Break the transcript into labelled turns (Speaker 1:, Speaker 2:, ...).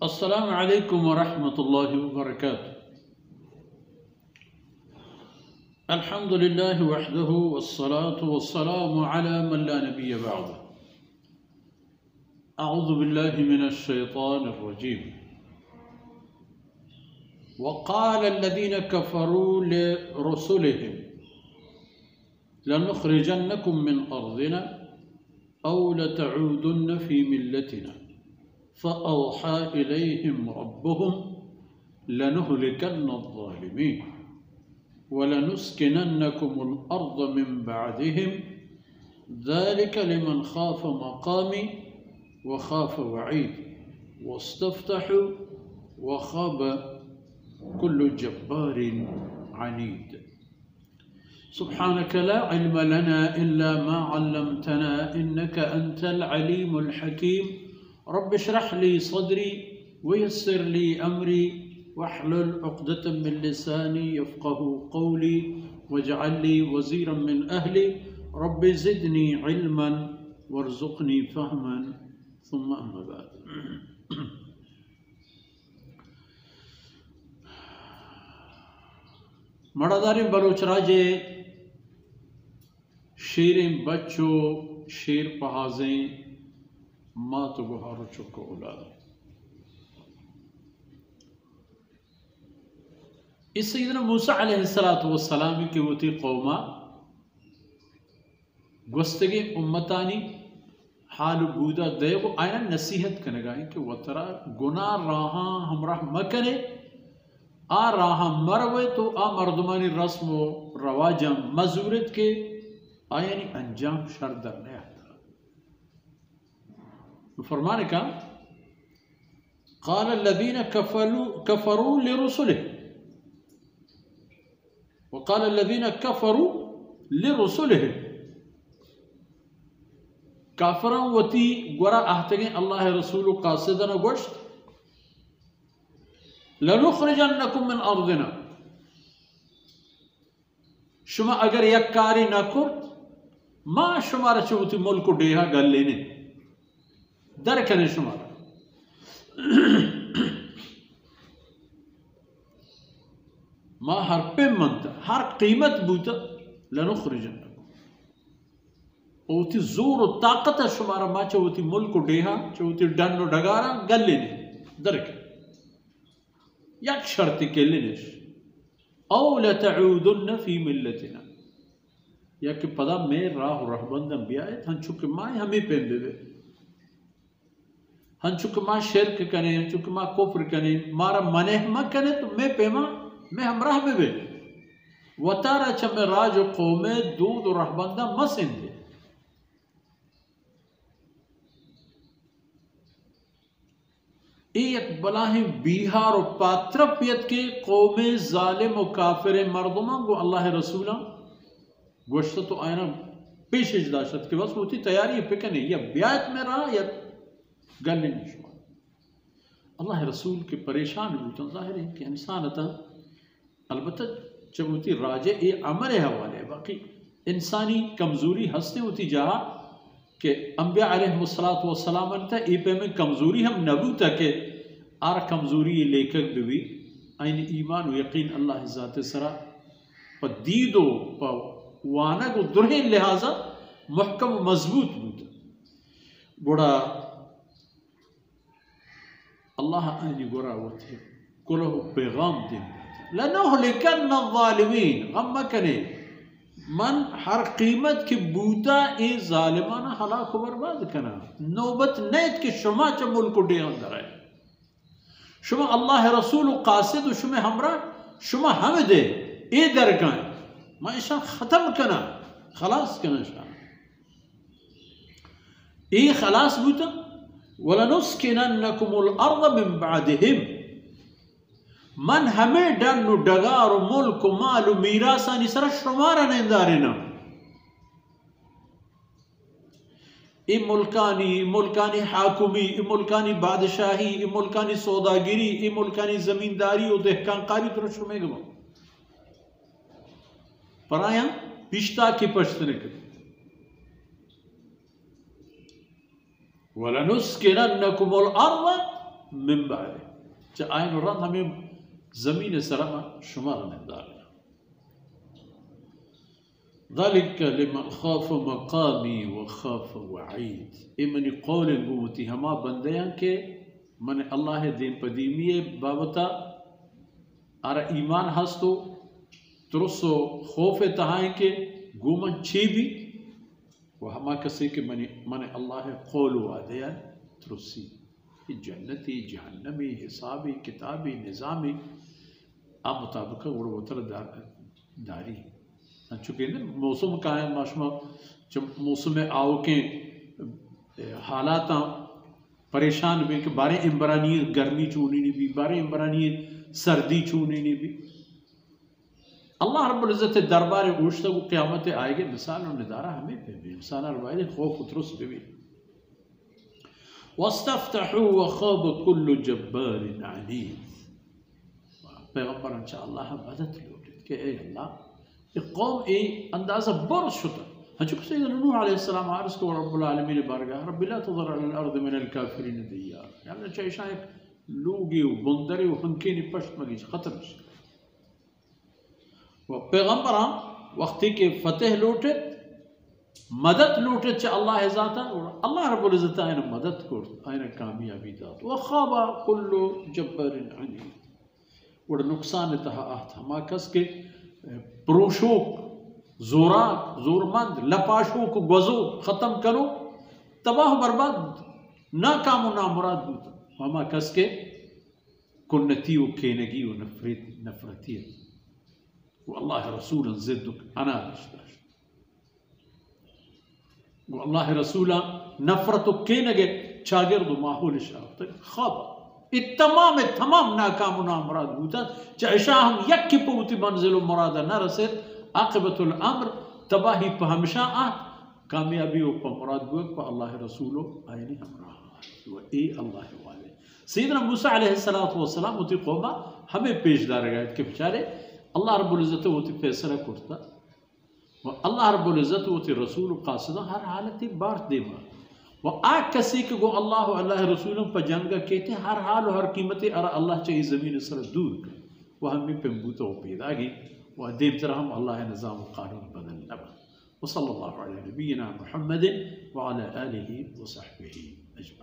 Speaker 1: अस्सलामु अलैकुम वरहमतुल्लाहि वबरकातुहू। अल्हम्दुलिल्लाहि वहदहु वस्सलातु वस्सलामु अला मन ला नबिय्य बअदहु। अऊज़ु बिल्लाहि मिनश शैतानिर रजीम। वक़ाल अल्लज़ीन कफ़रू लिरुसुलिहिम लनुख़रिजन्नकुम मिन अर्ज़िना औ लतऊदुन्न फ़ी मिल्लतिना फ़अौहा इलैहिम रब्बुहुम लनुहलिकन्न अज़्ज़ालिमीन वलनुस्किनन्नकुमुल अर्ज़ मिन बअदिहिम ज़ालिक लिमन ख़ाफ़ मक़ामी व ख़ाफ़ वईद वस्तफ़्तहू व ख़ाब कुल्लु जब्बारिन अनीद। सुब्हानक ला इल्म लना इल्ला मा अल्लमतना इन्नका अंतल अलीमुल हकीम। रब्बि इश्रह ली सदरी व यस्सिर ली अमरी वहलुल उक़दतम मिन लिसानी यफ़क़हू क़ौली वजअल ली वज़ीरन मिन अहली रब्बि ज़िदनी इल्मन वरज़ुक़नी फ़हमन सुम्मा अम्मा बाद। मड़ादारी बलोच राजे शेरें बच्चों शेर पहाजें मात गुहारो चुको औलाद। इस सैयदना मूसा अलैहिस्सलातु वस्सलाम की वती कौमा गुस्तगी उम्मतानी हाल बूदा देव आयना नसीहत कनगाई कि वतरा गुनाह राहा हमरा मकने आ राहा मरवे तो आ मर्दमानी रस्म व रवाजम मजूरत के आयानी अंजाम शरदर ने आता। तो फरमाने का क़ाल अल्लज़ीन कफ़रू लिरुसुलिहिम व क़ाल अल्लज़ीन कफ़रू लिरुसुलिहिम। काफरां वती गोरा आहतगे अल्लाह रसूल कासिदना गोश्त लनुख़रिजन्नकुम मिन अर्ज़िना। शुमा अगर यक्कारी न कुर्त माँ शुमारा चौथी मुल्क डेहा गल लेने दर कने शुमारा माँ हर पे मनता हर कीमत बूता लनुख़रिजन्नकुम ओती जोर ताकत शुमारा माँ चौथी मुल्क डेहा चौथी डन्नो डगारा गल लेने दर के यक शर्त के लेनेश औ लतऊदुन्न फी मिल्लतिना या कि पदा में राह रहबंदम बियाए हंचुक माँ हमें पेन देवे हंचुक माँ शिरक कने हंचुक माँ कुफ्र कने मारा मनेहमा कने तो मैं पेमा मैं हमराह में बे वतारा चमे राज कौमे दूध रहबंदा मसिंदे। एक बलाही बिहार और पात्रपियत के कौमे जालिम और काफिर मर्दमा को अल्लाह रसूला गोश्त तो आयना पेश इजदाशत के बस होती तैयारी पिकने या ब्यात में रहा या गल नहीं शुमा अल्लाह रसूल के परेशान होता जाहिर है कि इंसान था अलबत्ता जब होती राजे ये अमर हवाले बाकी इंसानी कमजोरी हंसने होती जहाँ कि अम्बिया अलैहिस्सलातु वस्सलाम था ई पे में कमजोरी हम नबू तक आर कमजोरी लेकर भी आइन ईमान व यकीन अल्लाह ज़ात सरा पर दीदो पर वाना को दुरहे लिहाजा महकम मजबूत बूता बड़ा अल्लाह आइन गोरा वती कुलह पैगाम दिन लनुहलिकन्न अज़्ज़ालिमीन गम्मा कने मन हर कीमत की बूता ए जालिमाना हलाक बर्बाद कना नौबत नैत के शुमा च मुल्क डे अंदर है शुमा अल्लाह रसूल कासिद शुमा हमरा शुमा हम दे ए दरगाह मायशा खत्म कना खलास कना शान ए खलास बूता वलनुस्किनन्नकुमुल अर्ज़ मिन बअदिहिम मन हमें डन्नु डगार मुल्क मालू मीरासा निसरा शुमारा नेंदारेना ई मुल्कानी हाकुमी ई मुल्कानी बादशाही ई मुल्कानी सौदागिरी ई मुल्कानी जमींदारी और दहकानकारी तरह शुमे गवा पराया पिश्ता की पश्तने के वलनुस्किनन्नकुमुल अर्ज़ من بعده آين الران همين زمين سرما شمال ندار ذلك لمن خاف مقامي وخاف وعيد إمني قول قوتي هما بنديان کے من الله دين قديمية بابتا أرى إيمان هستو ترسو خوف تهاين کے قومن چيبي وهما كسي کے من الله قول واديان ترسي جنتي جهنمي حسابي كتابي نظامي مطابقة وربطر داري چونکہ موسم کا ہے ماشما جب موسم آو کے حالات پریشان بھی کہ بارے امبرانی گرمی چونی نہیں بھی بارے امبرانی سردی چونی نہیں بھی اللہ رب العزت دربار گوشتا کو قیامت آئے گے مثال و ندارہ ہمیں پہ بھی انسان روایت خوف اترس پہ بھی واستفتحوا وخاب كل جبار عنيد پیغمبر انشاءاللہ مدد لوٹت کہ اے اللہ قوم اندازة برز شطر هنشوف سيدنا نوح عليه السلام عارسك ورب العالمين بارقاه رب لا تضر على الأرض من الكافرين ديار يعني شيء شايف لوغي وبندري وخنكيني بشت مجيش خطر وبيغمبران وقتی کے فتح لوٹت مدد لوٹت چا اللہ ذاتا اللہ رب العزت آئین مدد کرت آئین کامیابی دات وخاب كل جبار عنيد وڑا نقصان تہا آت ہما کس کے پروشوک زوراک زورمند لپاشوک گوزو ختم کرو تباہ برباد ناکام و نامراد بوتا ہما کس کے کنتی و کینگی و نفرتیت والله رسولا زدك انا داشت والله رسولا نفرتك كينجي شاگرد ماحول شاف خاب التمام ناکام و نامراد بوتا چعشاهم یکی پوتی منزل و مراد نرسد عاقبت الامر تباہی پا ہمشا کامیابی و پا مراد بوک پا اللہ رسولو آئینی ہمراہ و اے اللہ والے سیدنا موسیٰ علیہ السلام ہوتی قوما ہمیں پیش دار گئے کہ بچارے اللہ رب العزت ہوتی فیصلہ کرتا و اللہ رب العزت ہوتی رسول قاصدہ ہر حالتی بارت دیما و آگ کسی کہ گو اللہ و اللہ رسولوں پا جنگا کہتے ہر حال و ہر قیمتی ارا اللہ چاہی زمین سر دور کر و ہمیں پنبوتا و پیدا گی و دیم ترہم اللہ نظام و قانون بدل نبا وصلی اللہ علیہ نبینا محمد وعلى آلہ وصحبہ اجمعین.